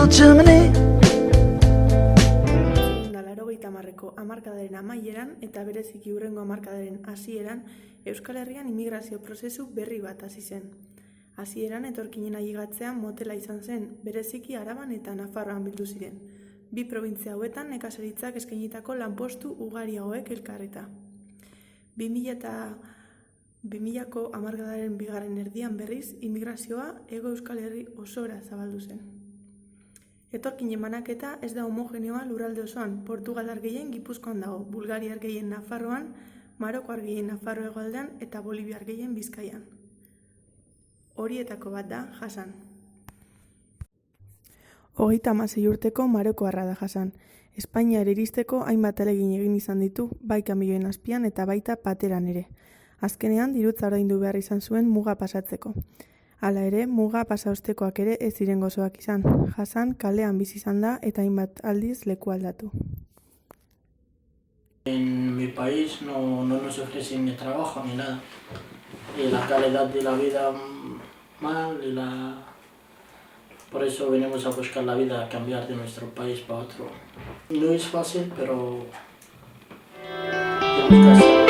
little Germany. Hamarreko hamarkadaren amaieran eta bereziki hurrengo hamarkadaren hasieran Euskal Herrian immigrazio prozesu berri bat hasi zen. Hasieran etorkinen ailegatzean motela izan zen, bereziki Araban eta Nafarroan bildu ziren. Bi probintzia hauetan nekazaritzak eskainitako lanpostu ugariagoek elkarreta. 2000ko hamarkadaren bigarren erdian berriz, immigrazioa Hego Euskal Herri osora zabaldu zen. Etorkinen banaketa ez da homogeneoa lurralde osoan, Portugalar gehien Gipuzkoan dago, Bulgariar gehien Nafarroan, Marokoar gehien Nafarro hegoaldean eta Boliviar gehien Bizkaian. Horietako bat da Hasan. 36 urteko Marokoarra da Hasan. Espainiara iristeko hainbat ahalegin egin izan ditu, bai kamioen azpian eta baita pateran ere. Azkenean dirutza ordaindu behar izan zuen muga pasatzeko. Hala ere, muga pasaostekoak ere ez ziren gozoak izan. Hasan kalean bizi izan da eta hainbat aldiz leku aldatu. En mi país no nos ofrecen ni trabajo ni nada. Y la calidad de la vida mal por eso venimos a buscar la vida, a cambiar de nuestro país para otro. No es fácil, pero tenemos que hacerlo.